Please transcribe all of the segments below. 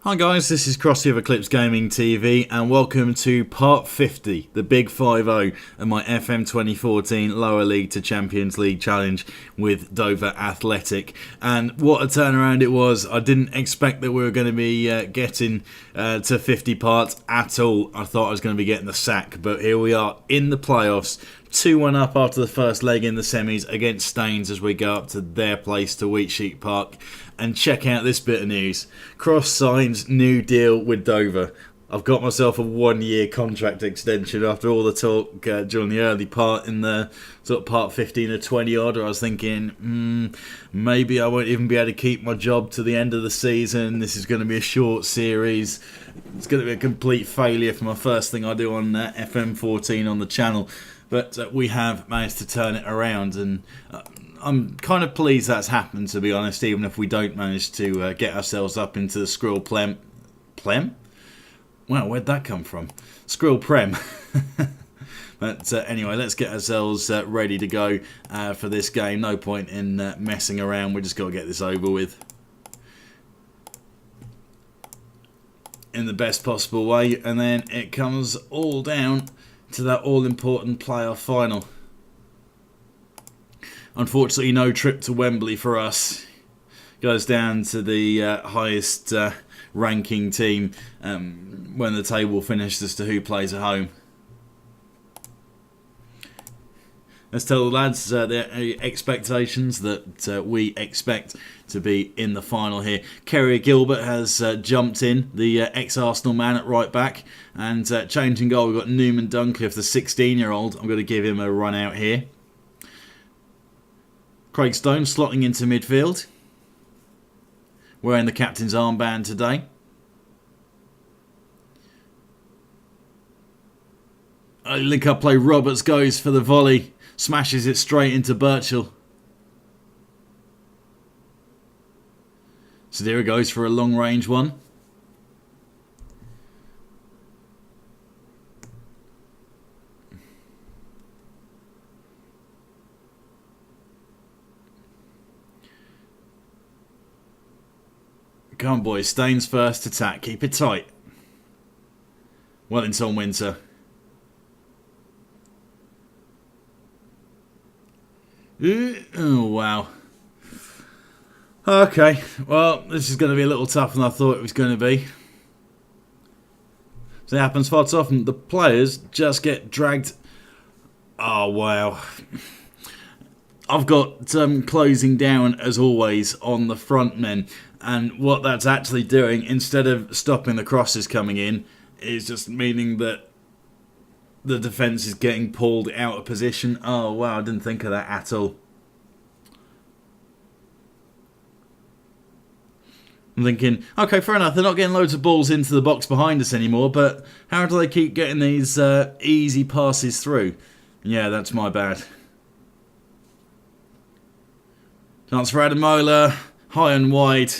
Hi guys, this is Crossy of Eclipse Gaming TV and welcome to part 50, the big 5-0 of my FM2014 Lower League to Champions League challenge with Dover Athletic. And what a turnaround it was. I didn't expect that we were going to be getting to 50 parts at all. I thought I was going to be getting the sack, but here we are in the playoffs. 2-1 up after the first leg in the semis against Staines as we go up to their place to Wheatsheet Park. And check out this bit of news. Cross signs new deal with Dover. I've got myself a 1-year contract extension after all the talk during the early part in the sort of part 15 or 20 odd. I was thinking, maybe I won't even be able to keep my job to the end of the season. This is going to be a short series. It's going to be a complete failure for my first thing I do on FM14 on the channel. But we have managed to turn it around, and I'm kind of pleased that's happened, to be honest, even if we don't manage to get ourselves up into the Skrill Plem? Wow, where'd that come from? Skrill Prem. But anyway, let's get ourselves ready to go for this game. No point in messing around. We just got to get this over with in the best possible way, and then it comes all down to that all-important playoff final. Unfortunately, no trip to Wembley for us. Goes down to the highest ranking team when the table finishes as to who plays at home. Let's tell the lads their expectations that we expect to be in the final here. Kerry Gilbert has jumped in, the ex-Arsenal man at right back. And changing goal, we've got Newman Duncliffe, the 16-year-old. I'm going to give him a run out here. Craig Stone slotting into midfield. Wearing the captain's armband today. Link-up play, Roberts goes for the volley. Smashes it straight into Birchall. Sadira goes for a long-range one. Come on, boys. Staines first attack. Keep it tight. Wellington Winter. Oh, wow. Okay. Well, this is going to be a little tougher than I thought it was going to be. So it happens far too often. The players just get dragged. Oh, wow. I've got closing down, as always, on the front men. And what that's actually doing, instead of stopping the crosses coming in, is just meaning that the defence is getting pulled out of position. Oh, wow, I didn't think of that at all. I'm thinking, okay, fair enough, they're not getting loads of balls into the box behind us anymore, but how do they keep getting these easy passes through? Yeah, that's my bad. Chance for Adamola, high and wide.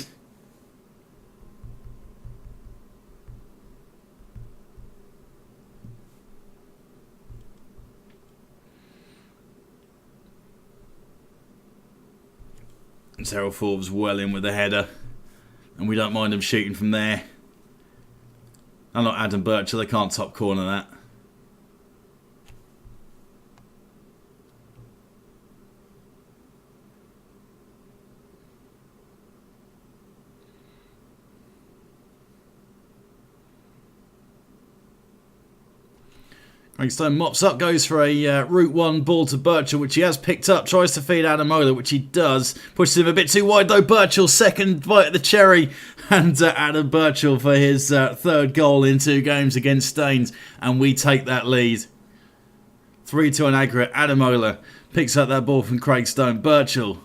And Terrell Forbes well in with the header. And we don't mind him shooting from there. I'm not Adam Birchall, they can't top corner that. Craig Stone mops up, goes for a route one ball to Birchall, which he has picked up, tries to feed Adamola, which he does. Pushes him a bit too wide though, Birchall, second bite at the cherry. And Adam Birchall for his third goal in 2 games against Staines. And we take that lead. 3-2 on aggregate. Adamola picks up that ball from Craig Stone. Birchall,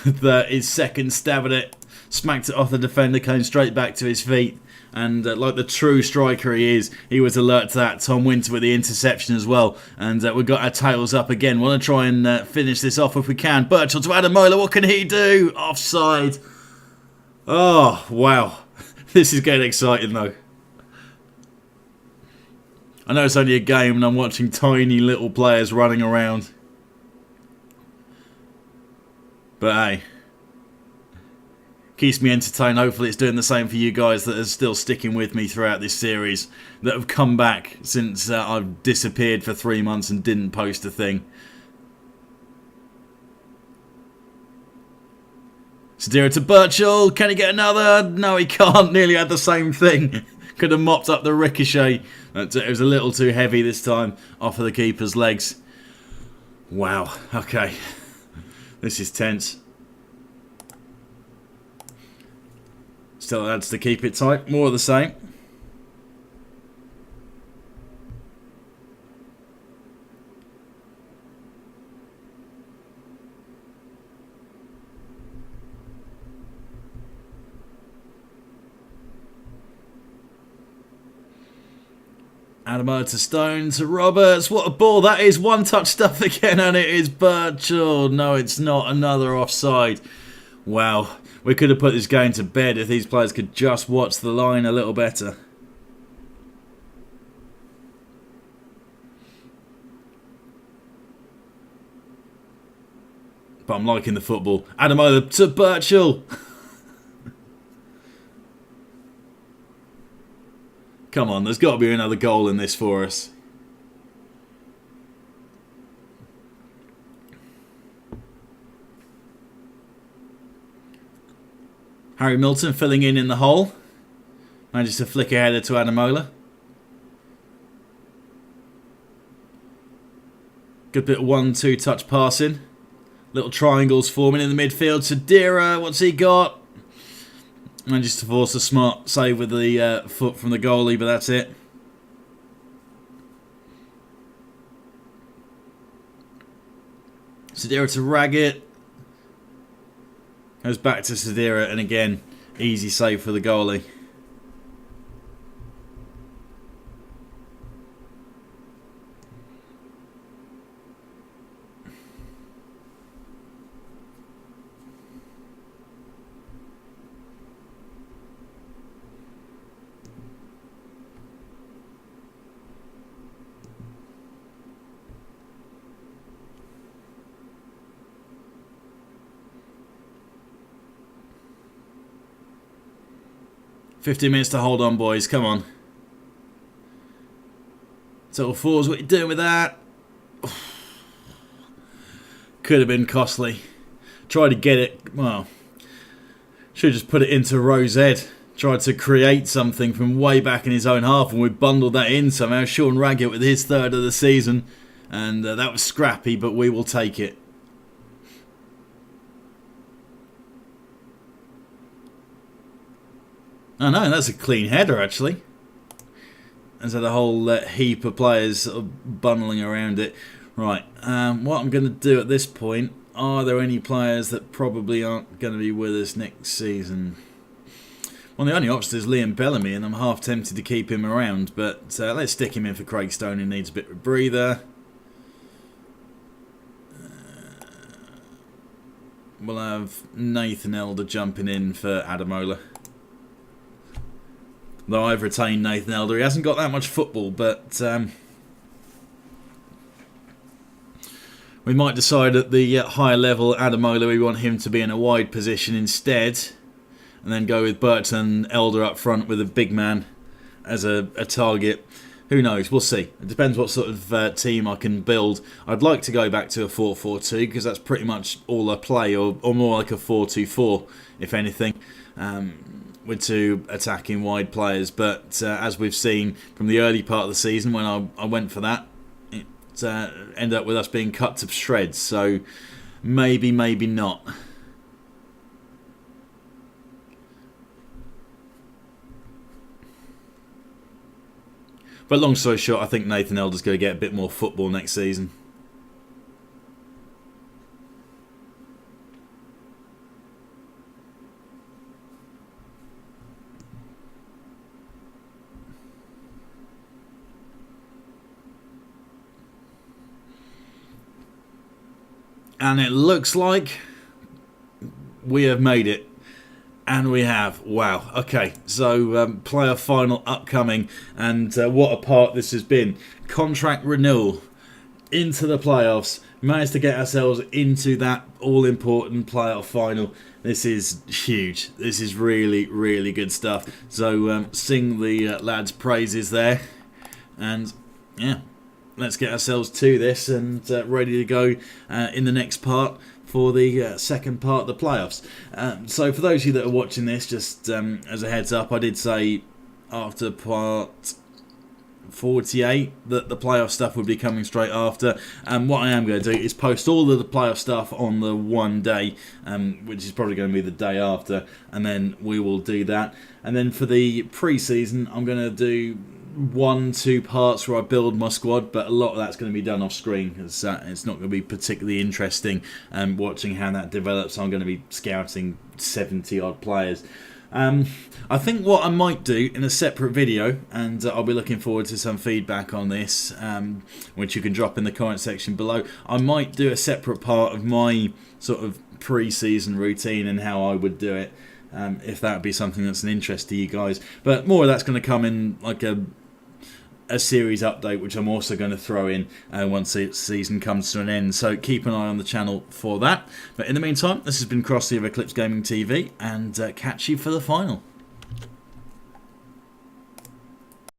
his second stab at it. Smacked it off the defender, came straight back to his feet. And like the true striker he is, he was alert to that. Tom Winter with the interception as well. And we've got our tails up again. Want to try and finish this off if we can. Birchall to Adamola. What can he do? Offside. Oh, wow. This is getting exciting though. I know it's only a game and I'm watching tiny little players running around. But hey, Keeps me entertained. Hopefully it's doing the same for you guys that are still sticking with me throughout this series, that have come back since I've disappeared for 3 months and didn't post a thing. Sadira to Birchall. Can he get another? No, he can't. Nearly had the same thing. Could have mopped up the ricochet. It was a little too heavy this time off of the keeper's legs. Wow. Okay. This is tense. Still adds to keep it tight. More of the same. Adamo to Stone to Roberts. What a ball that is. One touch stuff again, and it is Birchall. No, it's not. Another offside. Wow. We could have put this game to bed if these players could just watch the line a little better. But I'm liking the football. Adamo to Birchall. Come on, there's got to be another goal in this for us. Harry Milton filling in the hole. Manages to flick a header to Adamola. Good bit of 1-2 touch passing. Little triangles forming in the midfield. Sadira, what's he got? Manages to force a smart save with the foot from the goalie, but that's it. Sadira to Raggett. Goes back to Sadira, and again, easy save for the goalie. $15 minutes to hold on, boys. Come on. Total fours. What are you doing with that? Could have been costly. Tried to get it. Well, should have just put it into Rose Ed. Tried to create something from way back in his own half, and we bundled that in somehow. Sean Raggett with his third of the season, and that was scrappy, but we will take it. Oh no, that's a clean header actually. There's had a whole heap of players sort of bundling around it. Right, what I'm going to do at this point, are there any players that probably aren't going to be with us next season? Well, the only option is Liam Bellamy, and I'm half tempted to keep him around, but let's stick him in for Craig Stone, who needs a bit of a breather. We'll have Nathan Elder jumping in for Adamola. Though I've retained Nathan Elder. He hasn't got that much football, but we might decide at the higher level Adamola we want him to be in a wide position instead, and then go with Burton Elder up front with a big man as a target. Who knows? We'll see. It depends what sort of team I can build. I'd like to go back to a 4-4-2 because that's pretty much all I play, or more like a 4-2-4 if anything. With two attacking wide players, but as we've seen from the early part of the season when I went for that, it ended up with us being cut to shreds, so maybe not. But long story short, I think Nathan Elder's going to get a bit more football next season. And it looks like we have made it. And we have. Wow. Okay, so player final upcoming. And what a part this has been. Contract renewal. into the playoffs. Managed to get ourselves into that all-important playoff final. This is huge. This is really, really good stuff. So sing the lads' praises there. And yeah, let's get ourselves to this and ready to go in the next part for the second part of the playoffs. So for those of you that are watching this, just as a heads up, I did say after part 48 that the playoff stuff would be coming straight after, and what I am going to do is post all of the playoff stuff on the one day, which is probably going to be the day after, and then we will do that. And then for the pre-season, I'm going to do 1-2 parts where I build my squad, but a lot of that's going to be done off screen because it's not going to be particularly interesting watching how that develops. I'm going to be scouting 70 odd players. I think what I might do in a separate video, and I'll be looking forward to some feedback on this, which you can drop in the comment section below. I might do a separate part of my sort of pre-season routine and how I would do it, if that would be something that's an interest to you guys. But more of that's going to come in like a series update, which I'm also going to throw in once the season comes to an end, so keep an eye on the channel for that. But in the meantime, this has been Crossy of Eclipse Gaming TV, and catch you for the final.